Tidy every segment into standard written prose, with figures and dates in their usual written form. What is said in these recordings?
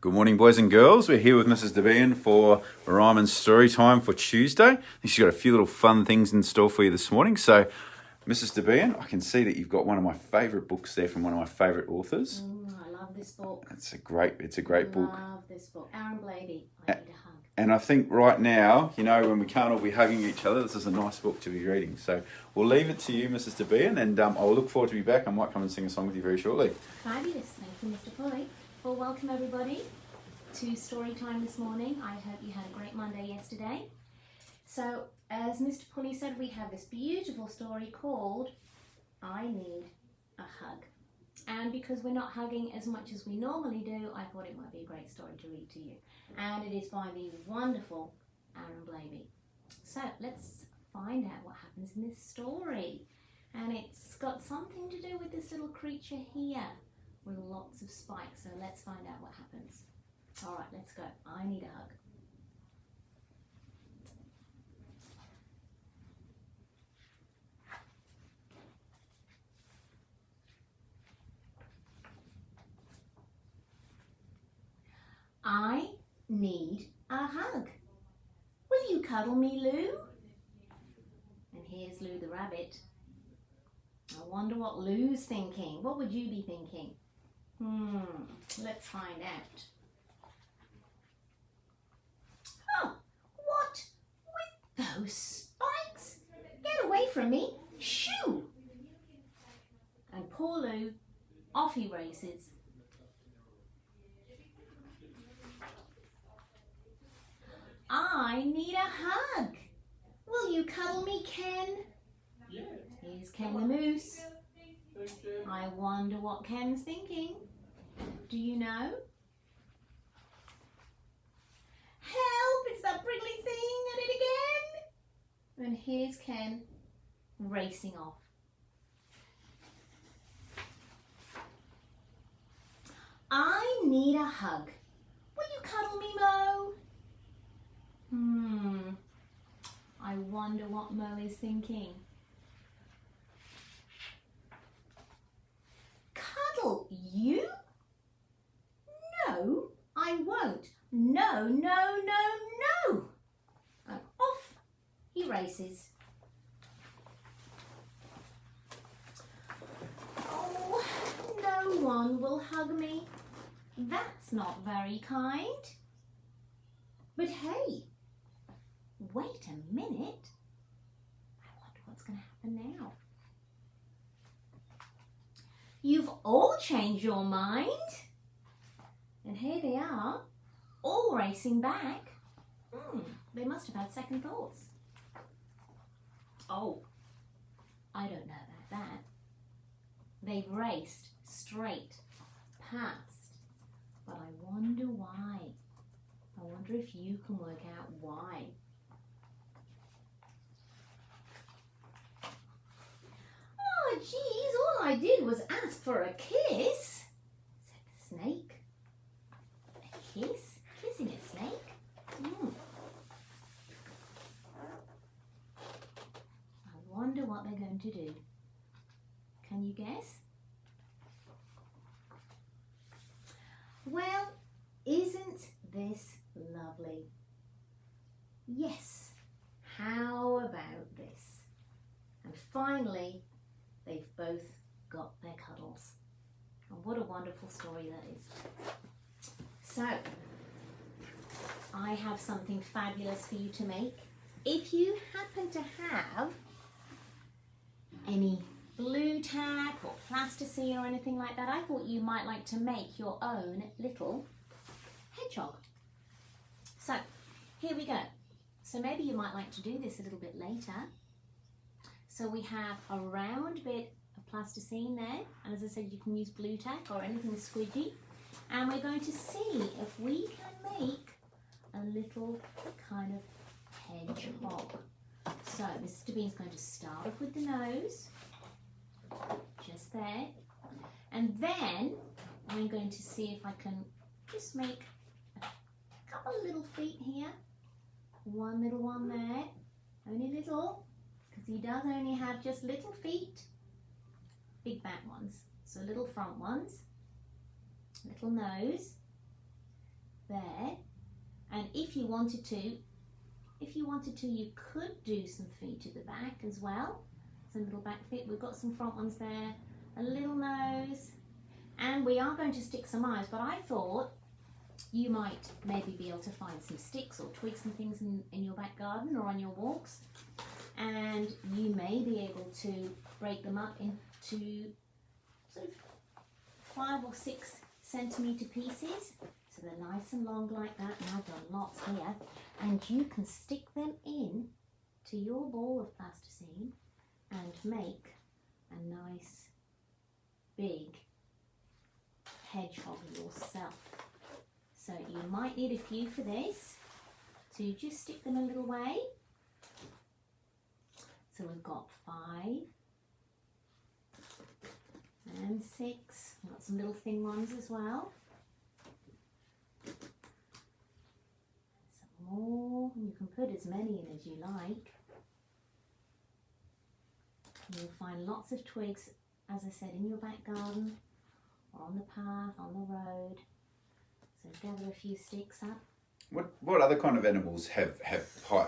Good morning, boys and girls. We're here with Mrs. Debien for Ryman's story time for Tuesday. I think she's got a few little fun things in store for you this morning. So, Mrs. Debien, I can see that you've got one of my favourite books there from one of my favourite authors. I love this book. It's a great book. I love this book. Aaron Blady, I Need a Hug. And I think right now, you know, when we can't all be hugging each other, this is a nice book to be reading. So we'll leave it to you, Mrs. Debien, and I'll look forward to be back. I might come and sing a song with you very shortly. Fabulous. Thank you, Mr. Pulley. Well, welcome everybody to story time this morning. I hope you had a great Monday yesterday. So, as Mr. Pulley said, we have this beautiful story called I Need a Hug. And because we're not hugging as much as we normally do, I thought it might be a great story to read to you. And it is by the wonderful Aaron Blady. So, let's find out what happens in this story. And it's got something to do with this little creature here with lots of spikes. So let's find out what happens. All right, let's go. I need a hug. I need a hug. Will you cuddle me, Lou? And here's Lou the rabbit. I wonder what Lou's thinking. What would you be thinking? Let's find out. Oh, what with those spikes? Get away from me. Shoo! And poor Lou, off he races. I need a hug. Will you cuddle me, Ken? Yes. Here's Ken the moose. I wonder what Ken's thinking. Do you know? Help! It's that prickly thing at it again. And here's Ken racing off. I need a hug. Will you cuddle me, Mo? I wonder what Mo is thinking. Cuddle you? No, I won't. No, no, no, no. And off he races. Oh, no one will hug me. That's not very kind. But hey, wait a minute. I wonder what's going to happen now. You've all changed your mind. And here they are, all racing back. They must have had second thoughts. Oh, I don't know about that. They've raced straight past. But I wonder why. I wonder if you can work out why. Oh, geez, all I did was ask for a kiss, said the snake. A kiss? Kissing a snake? I wonder what they're going to do. Can you guess? Well, isn't this lovely? Yes. How about this? And finally, they've both got their cuddles. And what a wonderful story that is. So, I have something fabulous for you to make. If you happen to have any glue tack or plasticine or anything like that, I thought you might like to make your own little hedgehog. So, here we go. So maybe you might like to do this a little bit later. So we have a round bit of plasticine there, and as I said, you can use glue tack or anything squidgy. And we're going to see if we can make a little kind of hedgehog. So Mrs. Debien's going to start off with the nose, just there. And then I'm going to see if I can just make a couple of little feet here. One little one there, only little, because he does only have just little feet, big back ones. So little front ones, little nose, if you wanted to, you could do some feet at the back as well. Some little back feet. We've got some front ones there, a little nose, and we are going to stick some eyes, but I thought you might maybe be able to find some sticks or twigs and things in your back garden or on your walks, and you may be able to break them up into sort of 5 or 6 centimetre pieces, so they're nice and long like that, and I've done lots here, and you can stick them in to your ball of plasticine and make a nice big hedgehog yourself. So you might need a few for this, so you just stick them a little way. So we've got 5 and 6, we've got some little thin ones as well. Some more, you can put as many in as you like. You'll find lots of twigs, as I said, in your back garden or on the path, on the road. So gather a few sticks up. What other kind of animals have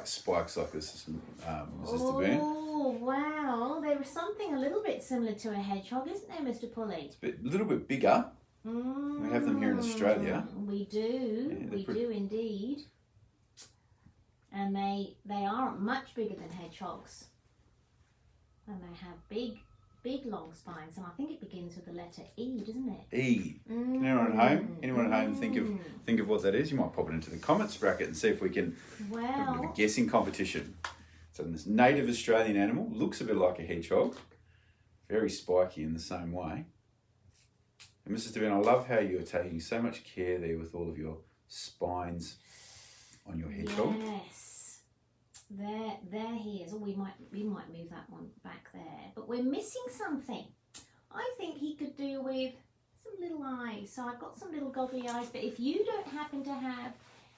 spikes like this, Mrs. Debien? Oh, wow. There is something a little bit similar to a hedgehog, isn't there, Mr. Pulley? It's a little bit bigger. We have them here in Australia. We do. Yeah, we do indeed. And they aren't much bigger than hedgehogs. And they have big long spines, and I think it begins with the letter E, doesn't it? E. Anyone at home think of what that is? You might pop it into the comments bracket and see if we can have a bit of a guessing competition. So this native Australian animal looks a bit like a hedgehog, very spiky in the same way. And Mrs. Debien, I love how you're taking so much care there with all of your spines on your hedgehog. Yes. There he is. Oh, we might move that one back there, but we're missing something. I think he could do with some little eyes. So I've got some little goggly eyes, but if you don't happen to have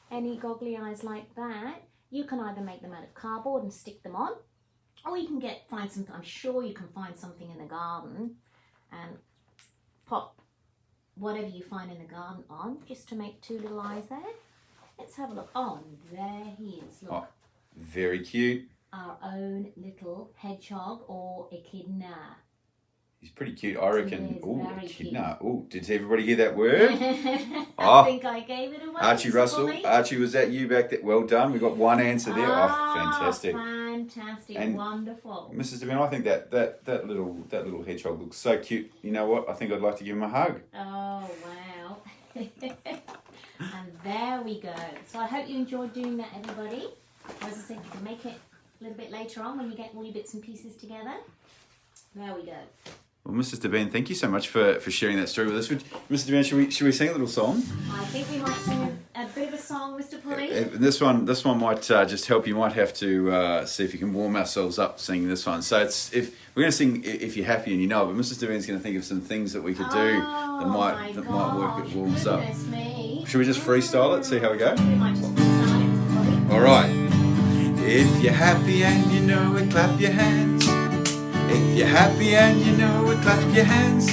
any goggly eyes like that, you can either make them out of cardboard and stick them on, or you can find some. I'm sure you can find something in the garden and pop whatever you find in the garden on, just to make 2 little eyes there. Let's have a look. Oh, there he is. Look. Oh, very cute. Our own little hedgehog or echidna. He's pretty cute, I reckon. Oh, echidna. Oh, did everybody hear that word? I think I gave it away. Archie Russell. Polly. Archie, was that you back there? Well done. We got one answer there. Oh, fantastic. Fantastic. And wonderful. Mrs. Debien, I think that little hedgehog looks so cute. You know what? I think I'd like to give him a hug. Oh, wow. And there we go. So I hope you enjoyed doing that, everybody. As I said, you can make it a little bit later on when you get all your bits and pieces together. There we go. Well, Mrs. Debien, thank you so much for sharing that story with us. Mrs. Debien, should we sing a little song? I think we might sing a bit of a song, Mr. Pulley. This one might just help. You might have to see if you can warm ourselves up singing this one. So we're going to sing "If You're Happy and You Know It," but Mrs. Debien's going to think of some things that we could do that might work. It warms up. Me. Should we just freestyle it? See how we go. We might just freestyle it, Mr. Pulley. All right. If you're happy and you know it, clap your hands. If you're happy and you know it, clap your hands.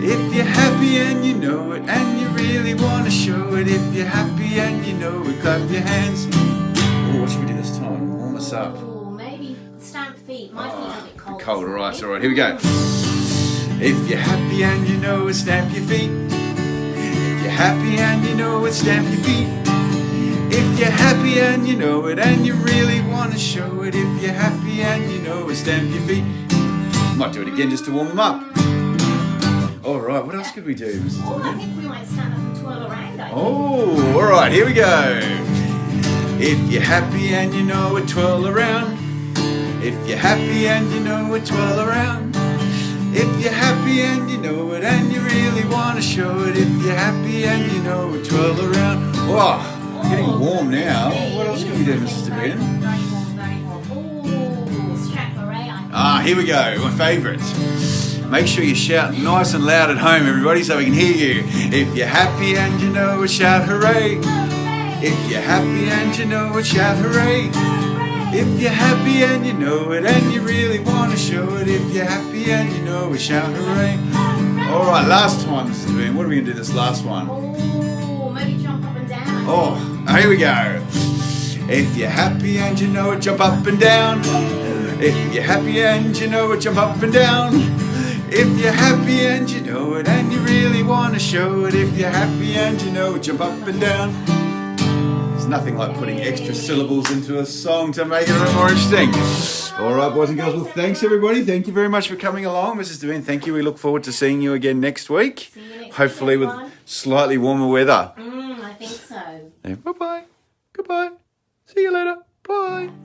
If you're happy and you know it, and you really want to show it. If you're happy and you know it, clap your hands. Oh, what should we do this time? Warm us up. Oh, maybe stamp feet. My feet are a bit cold. Cold, all right, here we go. If you're happy and you know it, stamp your feet. If you're happy and you know it, stamp your feet. If you're happy and you know it, and you really want to show it. If you're happy and you know it, stamp your feet. Might do it again just to warm them up. All right, what else could we do, Mrs. Oh, I Debien? think we might stand up and twirl around. Oh, all right, here we go. If you're happy and you know it, twirl around. If you're happy and you know it, twirl around. If you're happy and you know it, and you really want to show it. If you're happy and you know it, twirl around. Oh, getting warm now. What else can we do, Mrs. Debien? Very warm, very warm. Oh, strap Here we go, my favourite. Make sure you shout nice and loud at home, everybody, so we can hear you. If you're happy and you know it, shout hooray. If you're happy and you know it, shout hooray. If you're happy and you know it, and you really want to show it. If you're happy and you know it, shout hooray. All right, last time, Mrs. Debien. What are we going to do this last one? Oh, maybe jump up and down. Oh, here we go. If you're happy and you know it, jump up and down. If you're happy and you know it, jump up and down. If you're happy and you know it and you really want to show it. If you're happy and you know it, jump up and down. There's nothing like putting extra syllables into a song to make it a little more interesting. All right, boys and girls. Well, thanks, everybody. Thank you very much for coming along. Mrs. Debien, thank you. We look forward to seeing you again next week. See you next Hopefully week, with everyone. slightly warmer weather. I think so. Yeah, bye-bye. Goodbye. See you later. Bye.